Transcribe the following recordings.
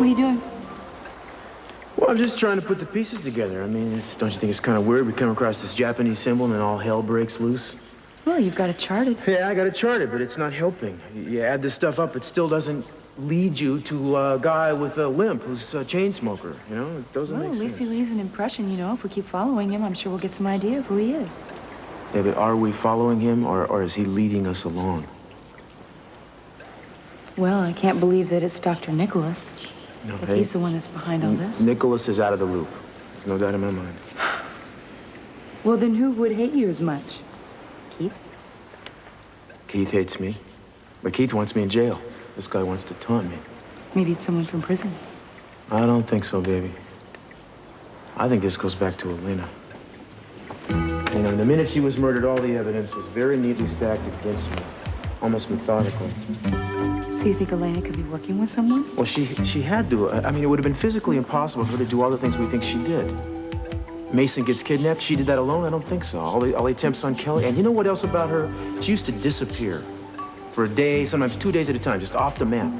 What are you doing? Well, I'm just trying to put the pieces together. I mean, don't you think it's kind of weird? We come across this Japanese symbol and then all hell breaks loose. Well, you've got it charted. Yeah, I got it charted, but it's not helping. You add this stuff up, it still doesn't lead you to a guy with a limp who's a chain smoker. You know, it doesn't make sense. Well, at least he leaves an impression, you know. If we keep following him, I'm sure we'll get some idea of who he is. Yeah, but are we following him, or is he leading us along? Well, I can't believe that it's Dr. Nicholas. No, If he's the one that's behind all this. Nicholas is out of the loop. There's no doubt in my mind. Well, then who would hate you as much? Keith? Keith hates me. But Keith wants me in jail. This guy wants to taunt me. Maybe it's someone from prison. I don't think so, baby. I think this goes back to Elena. You know, the minute she was murdered, all the evidence was very neatly stacked against me. Almost methodical. So you think Elena could be working with someone? Well, she had to. I mean, it would have been physically impossible for her to do all the things we think she did. Mason gets kidnapped. She did that alone? I don't think so. All the attempts on Kelly. And you know what else about her? She used to disappear for a day, sometimes 2 days at a time, just off the map.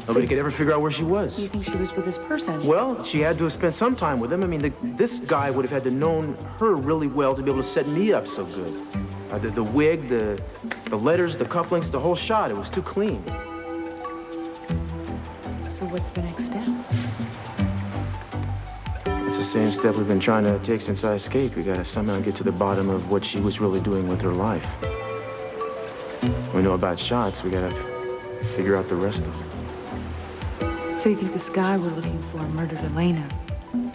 Nobody could ever figure out where she was. You think she was with this person? Well, she had to have spent some time with him. I mean, this guy would have had to known her really well to be able to set me up so good. The wig, the letters, the cufflinks, the whole shot. It was too clean. So what's the next step? It's the same step we've been trying to take since I escaped. We gotta somehow get to the bottom of what she was really doing with her life. We know about shots. We gotta figure out the rest of them. So you think this guy we're looking for murdered Elena?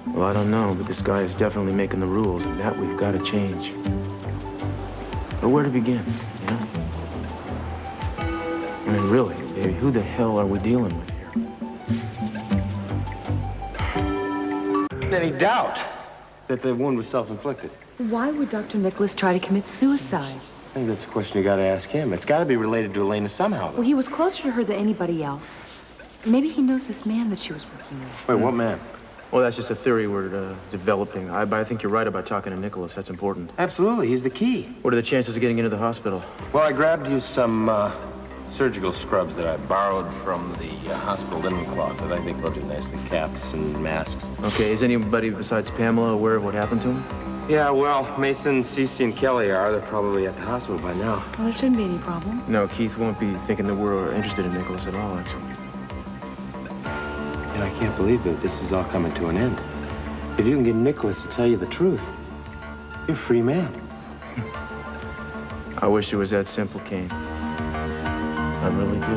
Well, I don't know, but this guy is definitely making the rules, and that we've got to change. But where to begin, you know? I mean, really, baby, who the hell are we dealing with here? Any doubt that the wound was self-inflicted? Why would Dr. Nicholas try to commit suicide? I think that's a question you gotta ask him. It's gotta be related to Elena somehow, though. Well, he was closer to her than anybody else. Maybe he knows this man that she was working with. Wait, what man? Well, that's just a theory we're developing. But I think you're right about talking to Nicholas. That's important. Absolutely, he's the key. What are the chances of getting into the hospital? Well, I grabbed you some surgical scrubs that I borrowed from the hospital linen closet. I think they'll do nicely. Caps and masks. Okay, is anybody besides Pamela aware of what happened to him? Yeah, well, Mason, Cece, and Kelly are. They're probably at the hospital by now. Well, there shouldn't be any problem. No, Keith won't be thinking that we're interested in Nicholas at all, actually. And I can't believe that this is all coming to an end. If you can get Nicholas to tell you the truth, you're a free man. I wish it was that simple, Kane. I really do.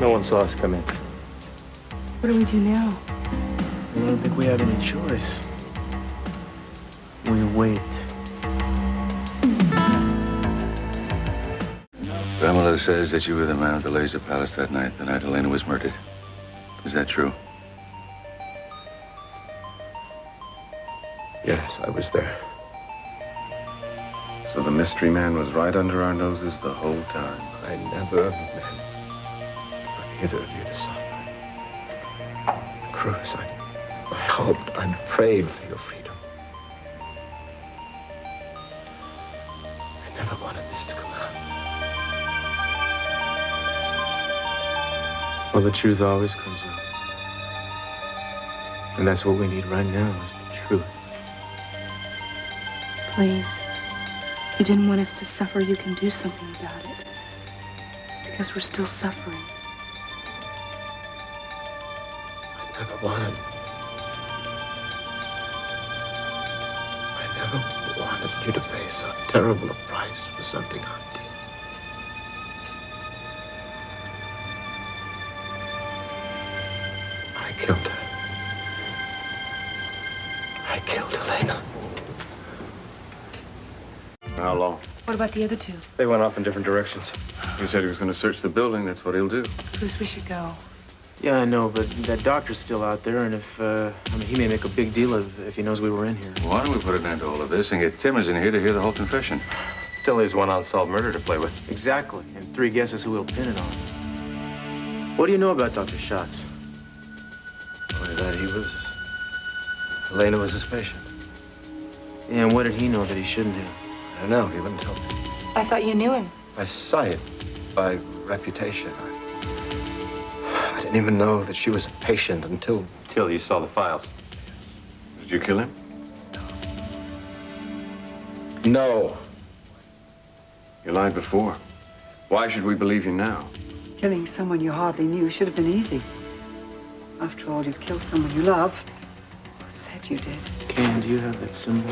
No one saw us come in. What do we do now? I don't think we have any choice. We wait. Pamela says that you were the man at the Laser Palace that night, the night Elena was murdered. Is that true? Yes, I was there. So the mystery man was right under our noses the whole time. I never meant for either of you to suffer. Cruz, I hoped, I prayed for your freedom. I never wanted this to come out. Well, the truth always comes out. And that's what we need right now, is the truth. Please. You didn't want us to suffer. You can do something about it. Because we're still suffering. I never wanted. I never wanted you to pay so terrible a price for something I did. I killed her. I killed Elena. How long? What about the other two? They went off in different directions. He said he was going to search the building. That's what he'll do. Cruz, we should go. Yeah, I know, but that doctor's still out there, and if, I mean, he may make a big deal of if he knows we were in here. Why don't we put an end to all of this and get Timmons in here to hear the whole confession? Still leaves one unsolved murder to play with. Exactly, and 3 guesses who we'll pin it on. What do you know about Dr. Schatz? Only that Elena was his patient. And what did he know that he shouldn't have? I don't know. He wouldn't tell me. I thought you knew him. By sight, by reputation. I didn't even know that she was a patient until Till you saw the files. Did you kill him? No. You lied before. Why should we believe you now? Killing someone you hardly knew should have been easy. After all, you killed someone you loved. Or said you did. Kane, do you have that symbol?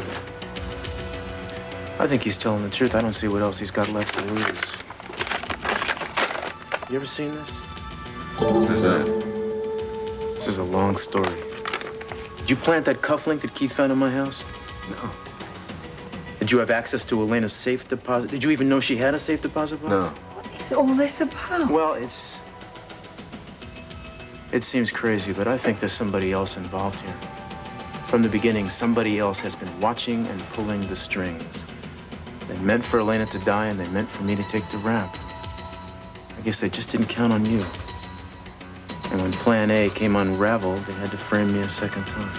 I think he's telling the truth. I don't see what else he's got left to lose. You ever seen this? What is that? This is a long story. Did you plant that cufflink that Keith found in my house? No. Did you have access to Elena's safe deposit? Did you even know she had a safe deposit box? No. What is all this about? Well, it seems crazy, but I think there's somebody else involved here. From the beginning, somebody else has been watching and pulling the strings. They meant for Elena to die, and they meant for me to take the rap. I guess they just didn't count on you. And when Plan A came unraveled, they had to frame me a second time.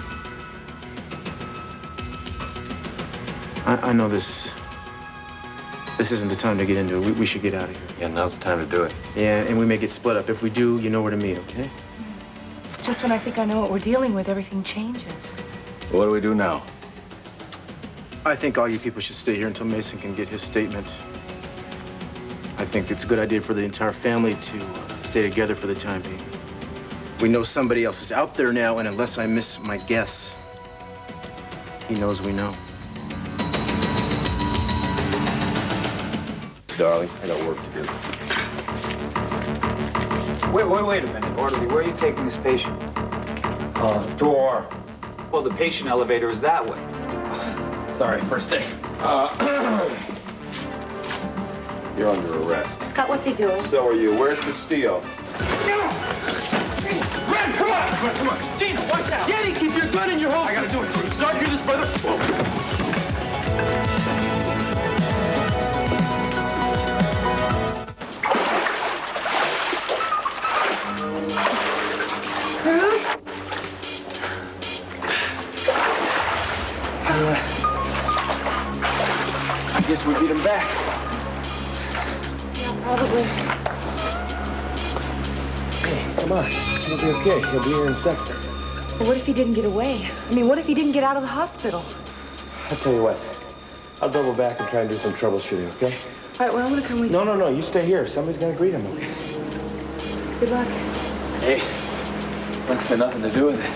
I know this isn't the time to get into it. We should get out of here. Yeah, now's the time to do it. Yeah, and we may get split up. If we do, you know where to meet, okay? Just when I think I know what we're dealing with, everything changes. What do we do now? I think all you people should stay here until Mason can get his statement. I think it's a good idea for the entire family to stay together for the time being. We know somebody else is out there now, and unless I miss my guess, he knows we know. Darling, I got work to do. Wait a minute, orderly. Where are you taking this patient? Door. Well, the patient elevator is that way. Sorry, first day. You're under arrest. Scott, what's he doing? So are you. Where's Castillo? Ren, come on! Come on. Gina, watch out! Danny, keep your gun in your holster! I gotta do it, Cruz. Sorry to hear this, brother. Whoa. Cruz? I guess we beat him back. Yeah, probably. Hey, come on. He'll be okay. He'll be here in a second. But what if he didn't get away? I mean, what if he didn't get out of the hospital? I'll tell you what. I'll double back and try and do some troubleshooting, okay? All right, well, I'm gonna come with you. No. You stay here. Somebody's gonna greet him, okay? Good luck. Hey, that's got nothing to do with it.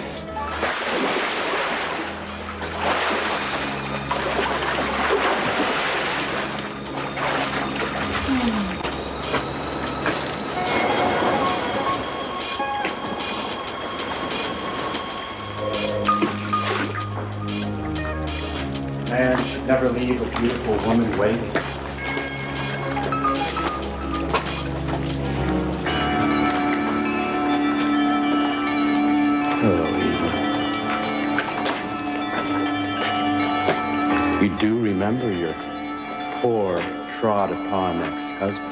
Man should never leave a beautiful woman waiting. Hello, Eva. We do remember your poor, trod-upon ex-husband.